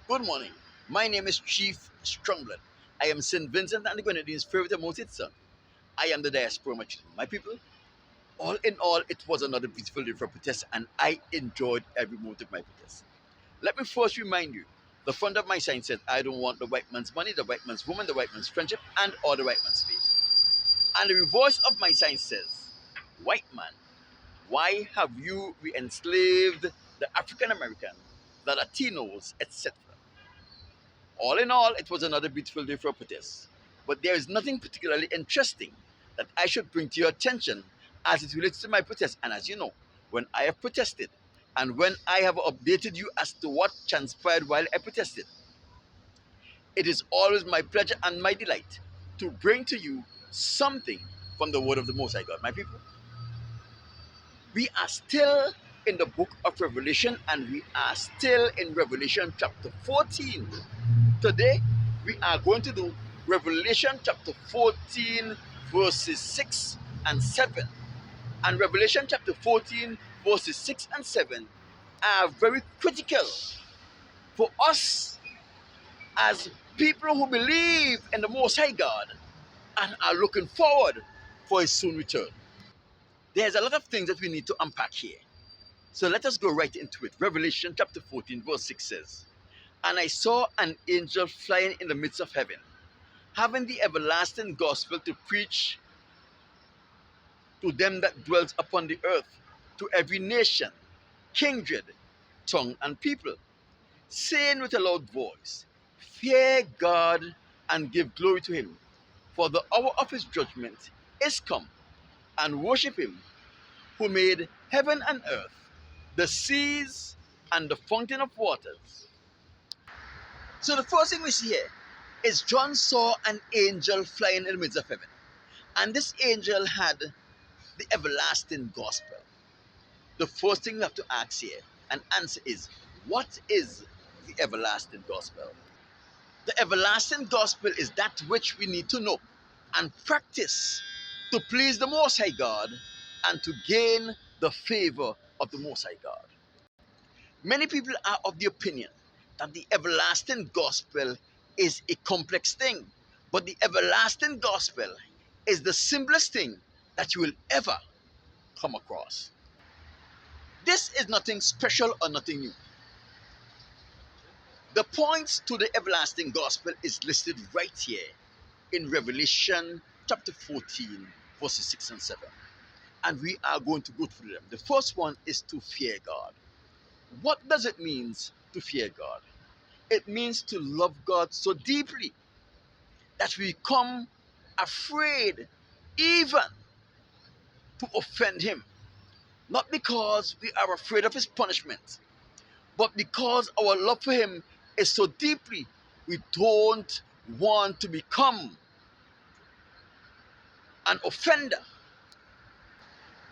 Good morning. My name is Chief Strongblood. I am St. Vincent and the Grenadines' favorite and most son. I am the diaspora machine. My people, all in all, it was another beautiful day for protest and I enjoyed every moment of my protest. Let me first remind you, the front of my sign said, I don't want the white man's money, the white man's woman, the white man's friendship, and or the white man's faith. And the reverse of my sign says, white man, why have you re-enslaved the African American, the Latinos, etc.? All in all, it was another beautiful day for protest. But there is nothing particularly interesting that I should bring to your attention as it relates to my protest. And as you know, when I have protested and when I have updated you as to what transpired while I protested, it is always my pleasure and my delight to bring to you something from the word of the Most High God. My people, we are still in the book of Revelation and we are still in Revelation chapter 14. Today, we are going to do Revelation chapter 14, verses 6 and 7. And Revelation chapter 14, verses 6 and 7 are very critical for us as people who believe in the Most High God and are looking forward for His soon return. There's a lot of things that we need to unpack here. So let us go right into it. Revelation chapter 14, verse 6 says, And I saw an angel flying in the midst of heaven, having the everlasting gospel to preach to them that dwells upon the earth, to every nation, kindred, tongue, and people, saying with a loud voice, Fear God and give glory to him, for the hour of his judgment is come, and worship him who made heaven and earth, the seas, and the fountain of waters. So the first thing we see here is John saw an angel flying in the midst of heaven. And this angel had the everlasting gospel. The first thing we have to ask here and answer is, what is the everlasting gospel? The everlasting gospel is that which we need to know and practice to please the Most High God and to gain the favor of the Most High God. Many people are of the opinion that the everlasting gospel is a complex thing, but the everlasting gospel is the simplest thing that you will ever come across. This is nothing special or nothing new. The points to the everlasting gospel is listed right here in Revelation chapter 14, verses 6 and 7. And we are going to go through them. The first one is to fear God. What does it mean to fear God? It means to love God so deeply that we come afraid even to offend Him. Not because we are afraid of His punishment, but because our love for Him is so deeply, we don't want to become an offender.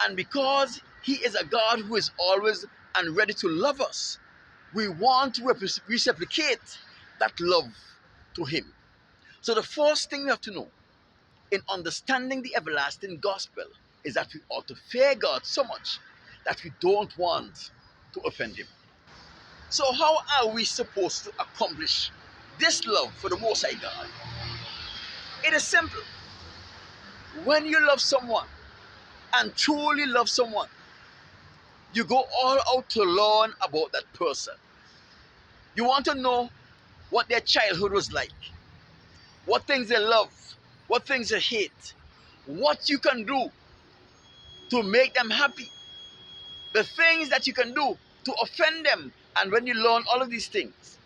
And because He is a God who is always and ready to love us, we want to reciprocate that love to Him. So the first thing we have to know in understanding the everlasting gospel is that we ought to fear God so much that we don't want to offend Him. So how are we supposed to accomplish this love for the Most High God? It is simple. When you love someone and truly love someone, you go all out to learn about that person. You want to know what their childhood was like, what things they love, what things they hate, what you can do to make them happy, the things that you can do to offend them. And when you learn all of these things,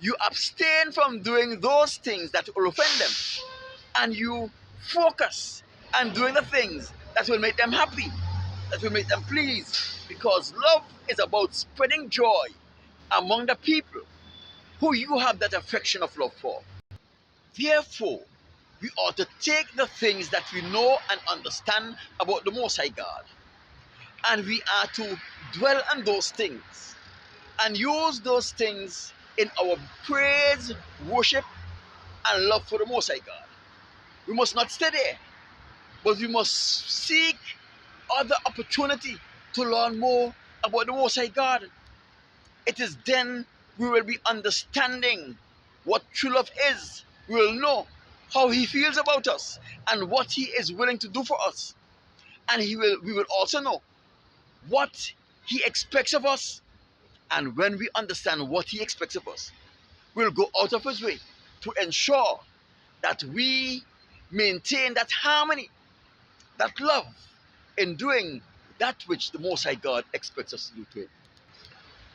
you abstain from doing those things that will offend them. And you focus on doing the things that will make them happy, that will make them pleased. Because love is about spreading joy among the people who you have that affection of love for. Therefore, we ought to take the things that we know and understand about the Most High God, and we are to dwell on those things and use those things in our praise, worship, and love for the Most High God. We must not stay there, but we must seek other opportunity to learn more about the Most High God. It is then we will be understanding what true love is. We will know how he feels about us and what he is willing to do for us. And we will also know what he expects of us. And when we understand what he expects of us, we'll go out of his way to ensure that we maintain that harmony, that love in doing that which the Most High God expects us to do to him.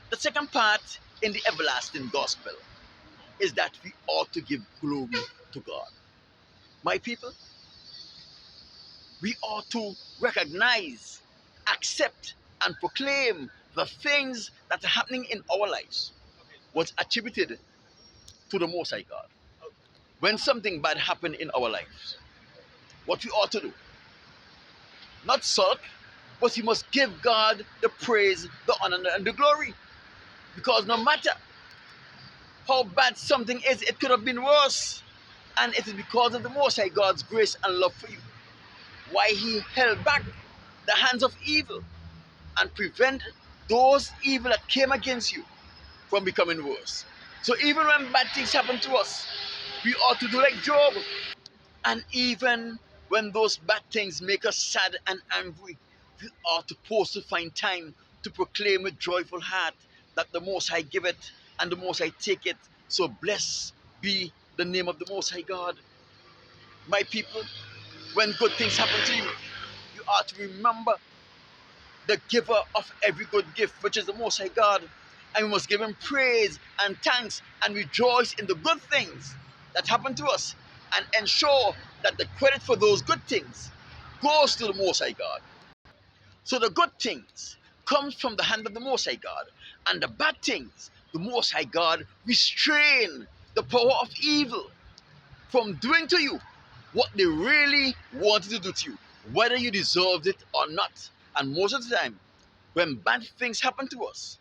The second part in the everlasting gospel is that we ought to give glory to God. My people, we ought to recognize, accept, and proclaim the things that are happening in our lives, what's attributed to the Most High God. When something bad happens in our lives, what we ought to do, not sulk, but we must give God the praise, the honor, and the glory. Because no matter how bad something is, it could have been worse. And it is because of the Most High God's grace and love for you. Why he held back the hands of evil and prevent those evil that came against you from becoming worse. So even when bad things happen to us, we ought to do like Job. And even when those bad things make us sad and angry, we ought to pause to find time to proclaim with joyful heart that the Most High give it and the Most High take it. So blessed be the name of the Most High God. My people, when good things happen to you, you ought to remember the giver of every good gift, which is the Most High God. And we must give him praise and thanks and rejoice in the good things that happen to us and ensure that the credit for those good things goes to the Most High God. So the good things come from the hand of the Most High God, and the bad things, the Most High God restrain the power of evil from doing to you what they really wanted to do to you, whether you deserved it or not. And most of the time, when bad things happen to us,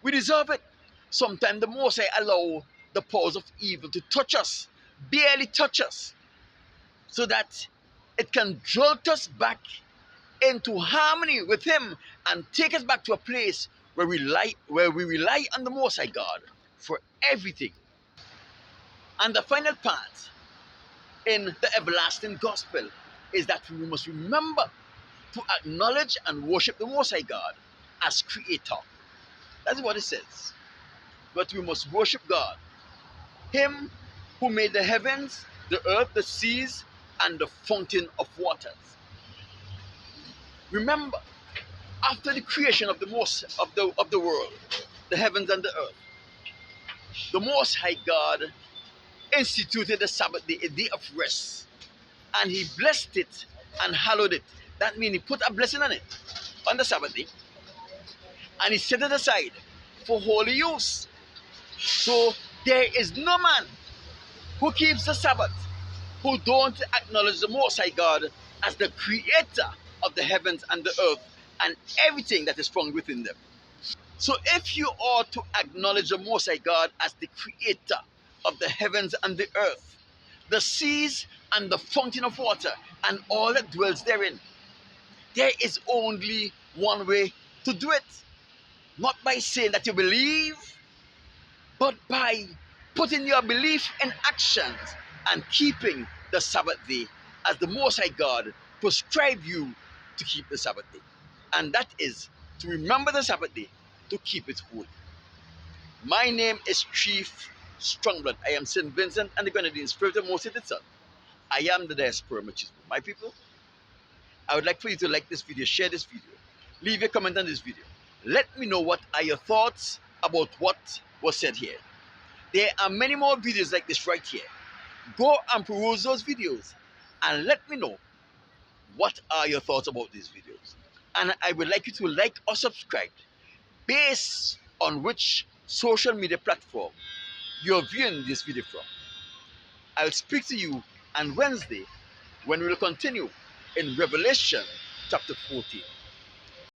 we deserve it. Sometimes the Most High allow the powers of evil to touch us, barely touch us, so that it can jolt us back into harmony with him and take us back to a place where we rely on the Most High God for everything. And the final part in the everlasting gospel is that we must remember to acknowledge and worship the Most High God as creator. That's what it says. But we must worship God, him who made the heavens, the earth, the seas, and the fountain of waters. Remember, after the creation of the world, the heavens and the earth, the Most High God instituted the Sabbath day, a day of rest, and he blessed it and hallowed it. That means he put a blessing on it on the Sabbath day, and he set it aside for holy use. So there is no man who keeps the Sabbath who don't acknowledge the Most High God as the creator of the heavens and the earth and everything that is found within them. So if you are to acknowledge the Most High God as the creator of the heavens and the earth, the seas and the fountain of water and all that dwells therein, there is only one way to do it. Not by saying that you believe, but by putting your belief in actions and keeping the Sabbath day as the Most High God prescribed you to keep the Sabbath day. And that is to remember the Sabbath day, to keep it holy. My name is Chief Strongblood. I am St. Vincent and the Grenadines, Spirit of Most High Son. I am the diaspora machismo. My people, I would like for you to like this video, share this video, leave a comment on this video. Let me know what are your thoughts about what was said here. There are many more videos like this right here. Go and peruse those videos and let me know what are your thoughts about these videos. And I would like you to like or subscribe based on which social media platform you're viewing this video from. I'll speak to you on Wednesday when we will continue in Revelation chapter 14.